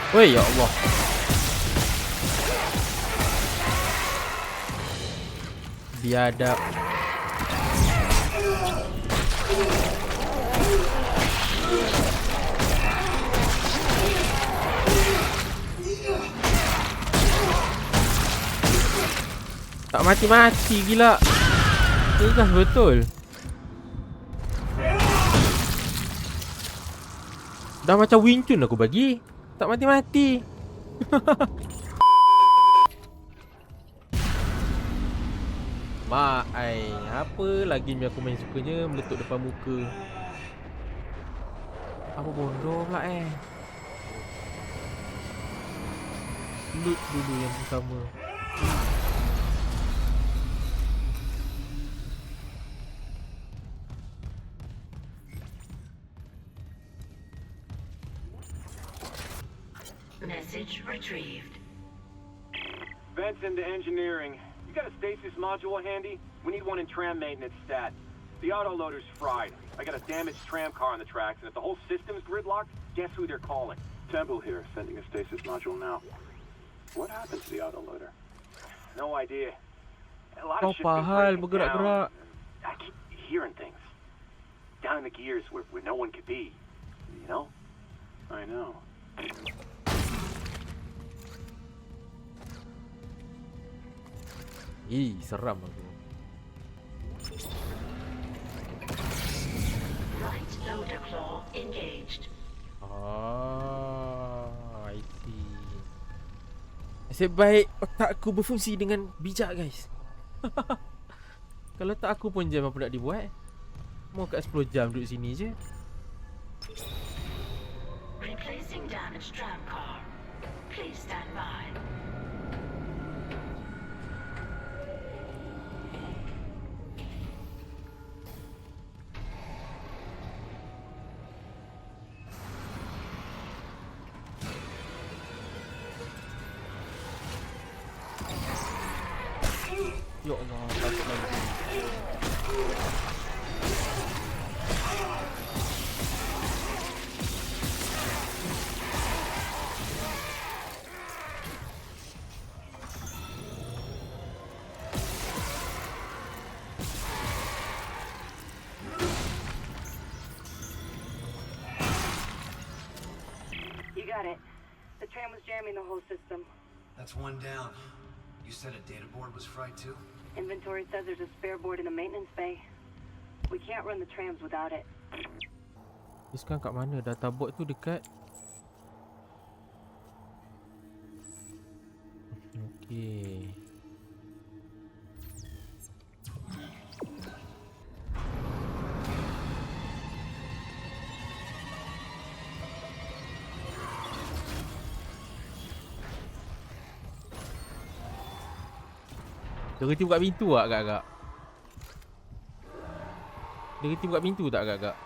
Woi, ya Allah. Biadab. Tak mati-mati gila. Tegas betul. Dah macam Wing Chun aku bagi. Tak mati-mati. Mak ai, apa lagi ni aku main sukanya meletup depan muka. Apa bodoh pula Loot dulu yang pertama. Message retrieved. Vents into engineering. You got a stasis module handy? We need one in tram maintenance stat. The autoloader's fried. I got a damaged tram car on the tracks, and if the whole system's gridlocked, guess who they're calling? Temple here, sending a stasis module now. What happened to the autoloader? No idea. A lot of shit's been breaking bergerak-gerak. down. I keep hearing things. Down in the gears where no one could be. You know? I know. Seram aku. Right loader claw engaged. I see. Nasib baik otak aku berfungsi dengan bijak, guys. Kalau tak aku pun jam apa nak dibuat. Mau kat 10 jam duduk sini je. Replacing damaged tram car. Please stand by. Ya Allah, takut lagi. You got it. The tram was jamming the whole system. That's one down. You said a data board was fried too? Inventory says there's a spare board in the maintenance bay. We can't run the trams without it. Ni sekarang kat mana? Data board tu dekat. Okey. Dia reti buka pintu tak agak-agak? Dia reti buka pintu tak agak-agak?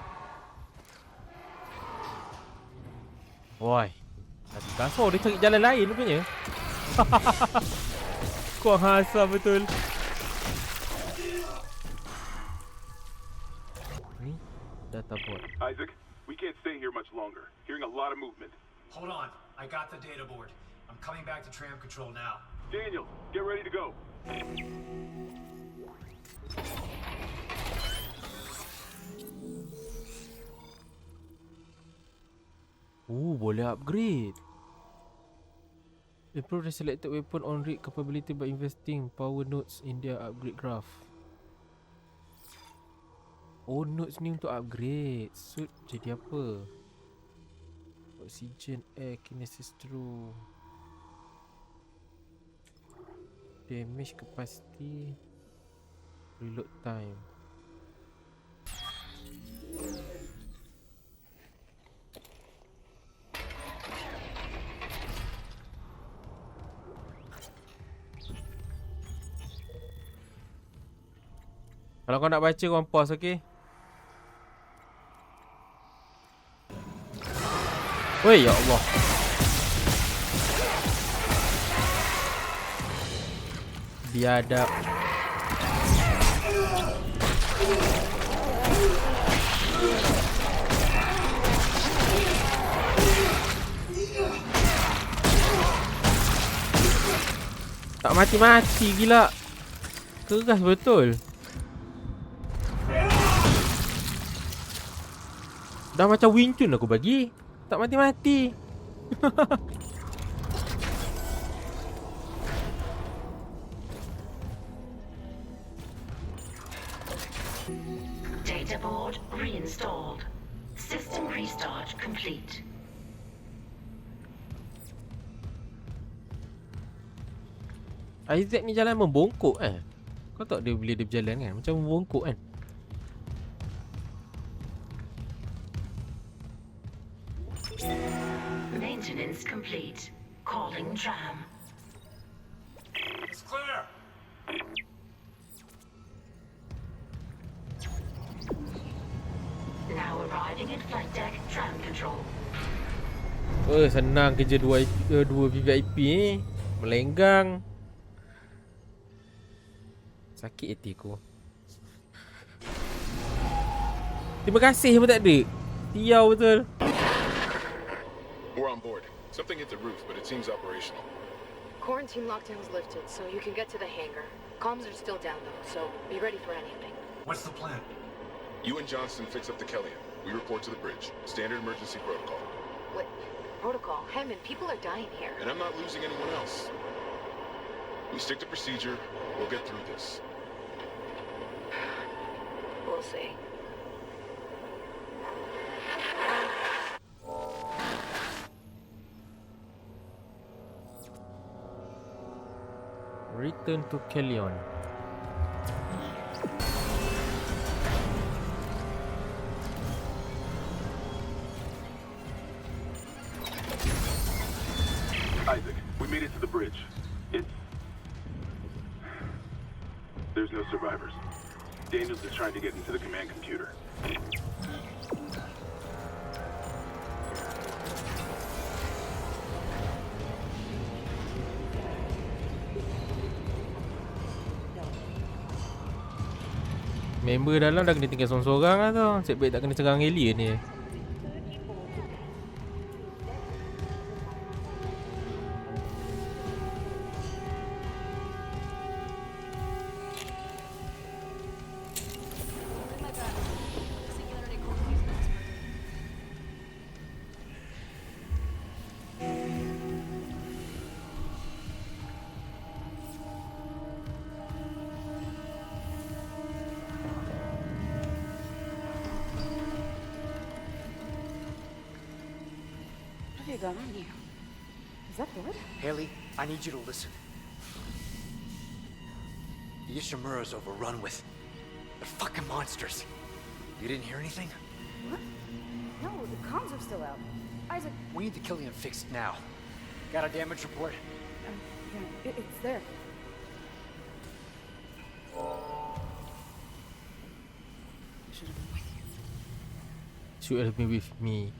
Woi. Nanti kasar dia cari jalan lain rupanya. Kurang hasam betul. Ni data board. Isaac, we can't stay here much longer. Hearing a lot of movement. Hold on, I got the data board. I'm coming back to tram control now. Daniel, get ready to go. Boleh upgrade. Improve the selected weapon on rig capability by investing power nodes in their upgrade graph. Oh, nodes ni untuk upgrade. Suit jadi apa? Oxygen, air, kinesis through. Damage capacity, reload time. Kalau kau nak baca, kau pause, okey? Woi, ya Allah. Biadab. Tak mati-mati gila. Keras betul. Dah macam Wing Chun aku bagi. Tak mati-mati. Data board reinstalled. System restart complete. Isaac ni jalan membongkok Kau tak dia bila dia berjalan kan macam membongkok kan. Maintenance complete. Calling tram. It's clear. Now arriving at flight deck tram control. Senang kerja dua VVIP ni. Melenggang. Sakit hati aku. Terima kasih pun tak ada. Tiau betul. We're on board. Something hit the roof, but it seems operational. Quarantine lockdown's lifted, so you can get to the hangar. Comms are still down though, so be ready for anything. What's the plan? You and Johnston fix up the Kellion. We report to the bridge. Standard emergency protocol. What? Protocol? Hammond, people are dying here. And I'm not losing anyone else. We stick to procedure. We'll get through this. We'll see. Return to Kellion. Isaac, we made it to the bridge. There's no survivors. Daniels is trying to get into the command computer. Member dalam dah kena tinggal sorang-sorang lah tau. Nasib baik tak kena serang alien ni. What have you got on you? Is that blood? Haley, I need you to listen. The Ishimura's overrun with... they're fucking monsters. You didn't hear anything? What? No, the comms are still out. Isaac, We need the Killian fixed now. Got a damage report? yeah, it's there. Should have been with me.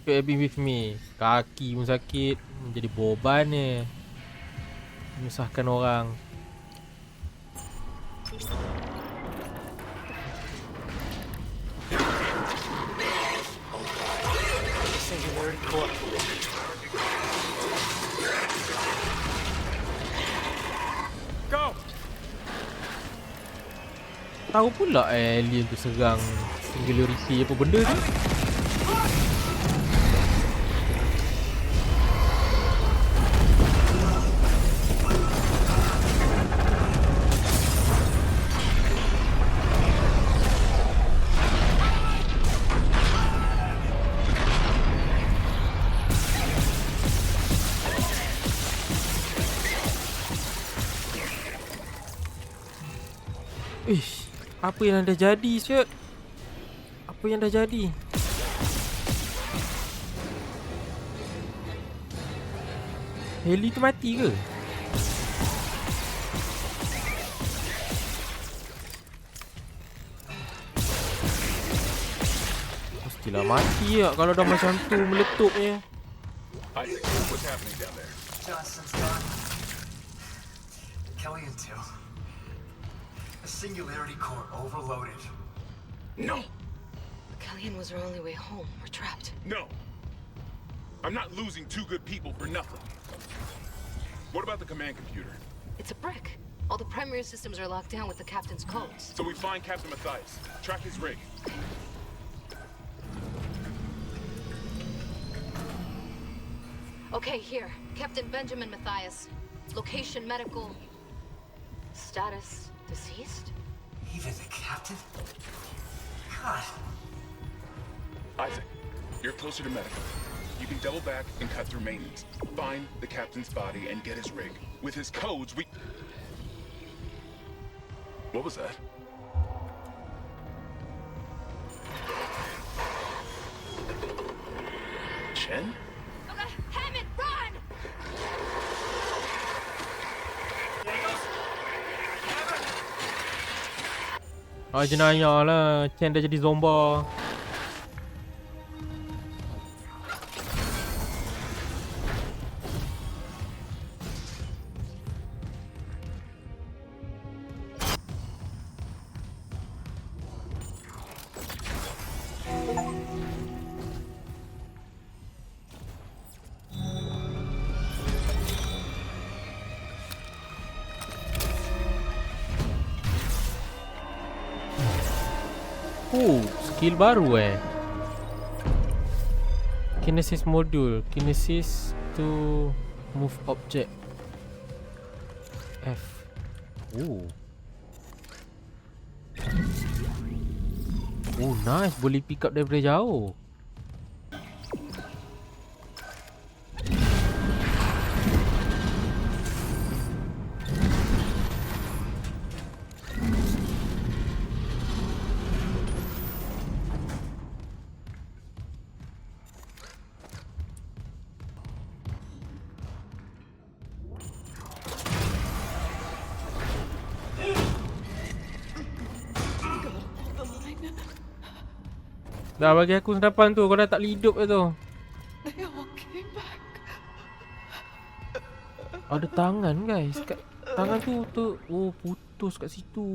Should have been with me. Kaki pun sakit. Menjadi beban ni. Menyusahkan orang. Singularity Core. Go! Tahu pula alien tu serang Singularity apa benda tu. Ish, apa yang dah jadi, Syed? Apa yang dah jadi? Heli tu mati ke? Pastilah mati tak kalau dah macam tu meletupnya. Isaac, what's happening down there? Johnson's gone. Kelly and 2. The Singularity Core overloaded. No! Kellyan was our only way home. We're trapped. No! I'm not losing two good people for nothing. What about the command computer? It's a brick. All the primary systems are locked down with the captain's codes. So we find Captain Matthias, track his rig. Okay, here. Captain Benjamin Matthias. Location medical. Status deceased? Even the captain? God. Isaac, you're closer to medical. You can double back and cut through maintenance. Find the captain's body and get his rig. With his codes, we... What was that? Chen? Okay, Hammond, run! Jenayah lah. Chen dah jadi zomba. Skill baru Kinesis module. Kinesis to move object. F. Nice. Boleh pick up daripada jauh. Dah bagi aku senapan tu. Kau dah tak boleh hidup dah tu. Ada tangan guys. Tangan tu putus kat situ.